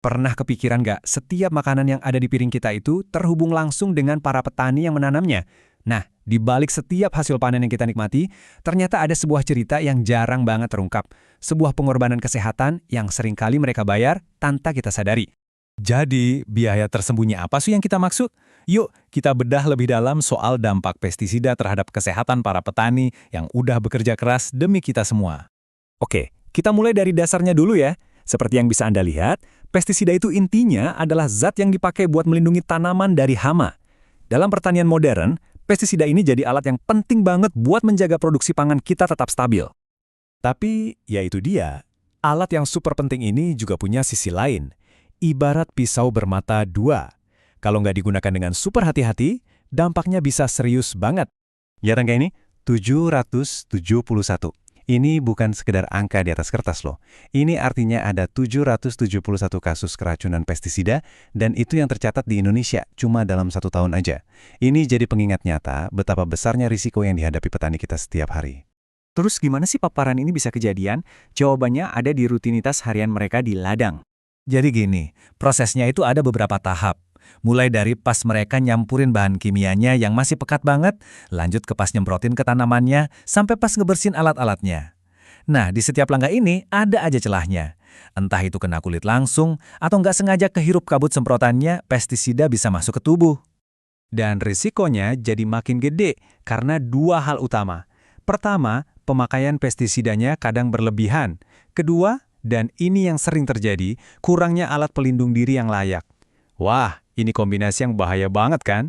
Pernah kepikiran nggak, setiap makanan yang ada di piring kita itu terhubung langsung dengan para petani yang menanamnya? Nah, di balik setiap hasil panen yang kita nikmati, ternyata ada sebuah cerita yang jarang banget terungkap. Sebuah pengorbanan kesehatan yang seringkali mereka bayar tanpa kita sadari. Jadi, biaya tersembunyi apa sih yang kita maksud? Yuk, kita bedah lebih dalam soal dampak pestisida terhadap kesehatan para petani yang udah bekerja keras demi kita semua. Oke, kita mulai dari dasarnya dulu ya. Seperti yang bisa Anda lihat, pestisida itu intinya adalah zat yang dipakai buat melindungi tanaman dari hama. Dalam pertanian modern, pestisida ini jadi alat yang penting banget buat menjaga produksi pangan kita tetap stabil. Tapi, ya itu dia, alat yang super penting ini juga punya sisi lain. Ibarat pisau bermata dua. Kalau nggak digunakan dengan super hati-hati, dampaknya bisa serius banget. Ya Rangga, ini 771. Ini bukan sekedar angka di atas kertas loh. Ini artinya ada 771 kasus keracunan pestisida, dan itu yang tercatat di Indonesia cuma dalam 1 tahun aja. Ini jadi pengingat nyata betapa besarnya risiko yang dihadapi petani kita setiap hari. Terus gimana sih paparan ini bisa kejadian? Jawabannya ada di rutinitas harian mereka di ladang. Jadi gini, prosesnya itu ada beberapa tahap. Mulai dari pas mereka nyampurin bahan kimianya yang masih pekat banget, lanjut ke pas nyemprotin ke tanamannya, sampai pas ngebersihin alat-alatnya. Nah, di setiap langkah ini ada aja celahnya. Entah itu kena kulit langsung, atau nggak sengaja kehirup kabut semprotannya, pestisida bisa masuk ke tubuh. Dan risikonya jadi makin gede karena dua hal utama. Pertama, pemakaian pestisidanya kadang berlebihan. Kedua, dan ini yang sering terjadi, kurangnya alat pelindung diri yang layak. Wah, ini kombinasi yang bahaya banget kan?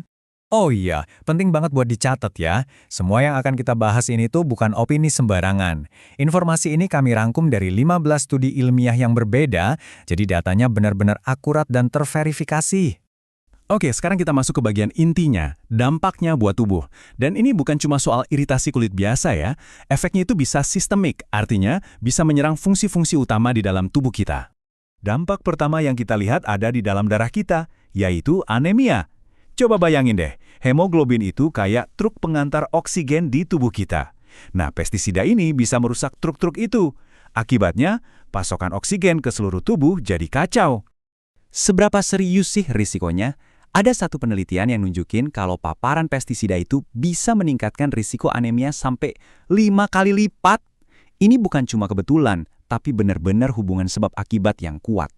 Oh iya, penting banget buat dicatat ya. Semua yang akan kita bahas ini tuh bukan opini sembarangan. Informasi ini kami rangkum dari 15 studi ilmiah yang berbeda, jadi datanya benar-benar akurat dan terverifikasi. Oke, sekarang kita masuk ke bagian intinya, dampaknya buat tubuh. Dan ini bukan cuma soal iritasi kulit biasa ya, efeknya itu bisa sistemik, artinya bisa menyerang fungsi-fungsi utama di dalam tubuh kita. Dampak pertama yang kita lihat ada di dalam darah kita, yaitu anemia. Coba bayangin deh, hemoglobin itu kayak truk pengantar oksigen di tubuh kita. Nah, pestisida ini bisa merusak truk-truk itu. Akibatnya, pasokan oksigen ke seluruh tubuh jadi kacau. Seberapa serius sih risikonya? Ada satu penelitian yang nunjukin kalau paparan pestisida itu bisa meningkatkan risiko anemia sampai 5 kali lipat. Ini bukan cuma kebetulan, tapi benar-benar hubungan sebab akibat yang kuat.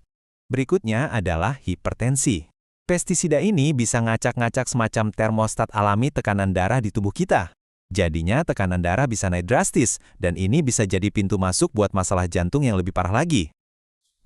Berikutnya adalah hipertensi. Pestisida ini bisa ngacak-ngacak semacam termostat alami tekanan darah di tubuh kita. Jadinya tekanan darah bisa naik drastis, dan ini bisa jadi pintu masuk buat masalah jantung yang lebih parah lagi.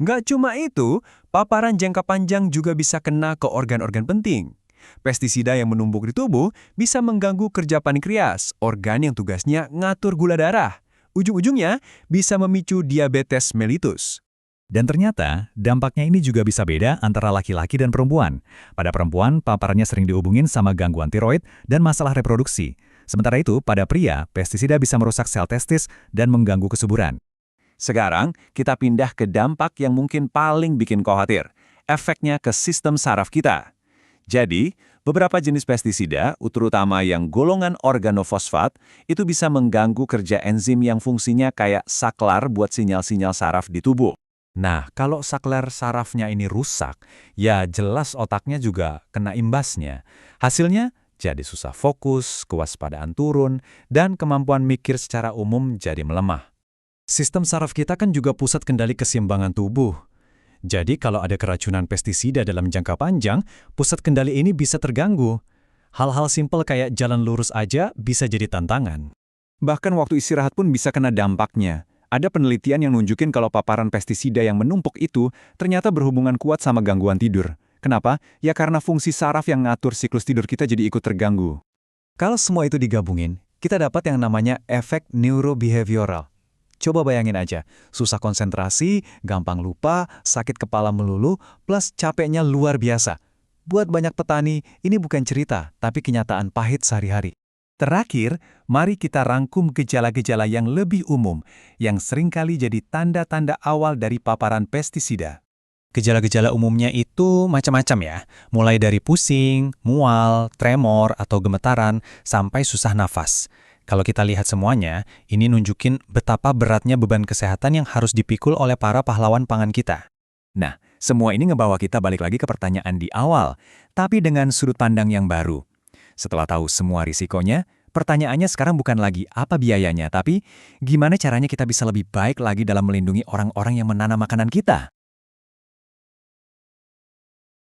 Nggak cuma itu, paparan jangka panjang juga bisa kena ke organ-organ penting. Pestisida yang menumpuk di tubuh bisa mengganggu kerja pankreas, organ yang tugasnya ngatur gula darah. Ujung-ujungnya bisa memicu diabetes mellitus. Dan ternyata, dampaknya ini juga bisa beda antara laki-laki dan perempuan. Pada perempuan, paparannya sering dihubungin sama gangguan tiroid dan masalah reproduksi. Sementara itu, pada pria, pestisida bisa merusak sel testis dan mengganggu kesuburan. Sekarang, kita pindah ke dampak yang mungkin paling bikin khawatir. Efeknya ke sistem saraf kita. Jadi, beberapa jenis pestisida, terutama yang golongan organofosfat, itu bisa mengganggu kerja enzim yang fungsinya kayak saklar buat sinyal-sinyal saraf di tubuh. Nah, kalau saklar sarafnya ini rusak, ya jelas otaknya juga kena imbasnya. Hasilnya jadi susah fokus, kewaspadaan turun, dan kemampuan mikir secara umum jadi melemah. Sistem saraf kita kan juga pusat kendali keseimbangan tubuh. Jadi kalau ada keracunan pestisida dalam jangka panjang, pusat kendali ini bisa terganggu. Hal-hal simpel kayak jalan lurus aja bisa jadi tantangan. Bahkan waktu istirahat pun bisa kena dampaknya. Ada penelitian yang nunjukin kalau paparan pestisida yang menumpuk itu ternyata berhubungan kuat sama gangguan tidur. Kenapa? Ya karena fungsi saraf yang ngatur siklus tidur kita jadi ikut terganggu. Kalau semua itu digabungin, kita dapat yang namanya efek neurobehavioral. Coba bayangin aja, susah konsentrasi, gampang lupa, sakit kepala melulu, plus capeknya luar biasa. Buat banyak petani, ini bukan cerita, tapi kenyataan pahit sehari-hari. Terakhir, mari kita rangkum gejala-gejala yang lebih umum, yang seringkali jadi tanda-tanda awal dari paparan pestisida. Gejala-gejala umumnya itu macam-macam ya, mulai dari pusing, mual, tremor, atau gemetaran, sampai susah nafas. Kalau kita lihat semuanya, ini nunjukin betapa beratnya beban kesehatan yang harus dipikul oleh para pahlawan pangan kita. Nah, Semua ini ngebawa kita balik lagi ke pertanyaan di awal, tapi dengan sudut pandang yang baru. Setelah tahu semua risikonya, pertanyaannya sekarang bukan lagi apa biayanya, tapi gimana caranya kita bisa lebih baik lagi dalam melindungi orang-orang yang menanam makanan kita.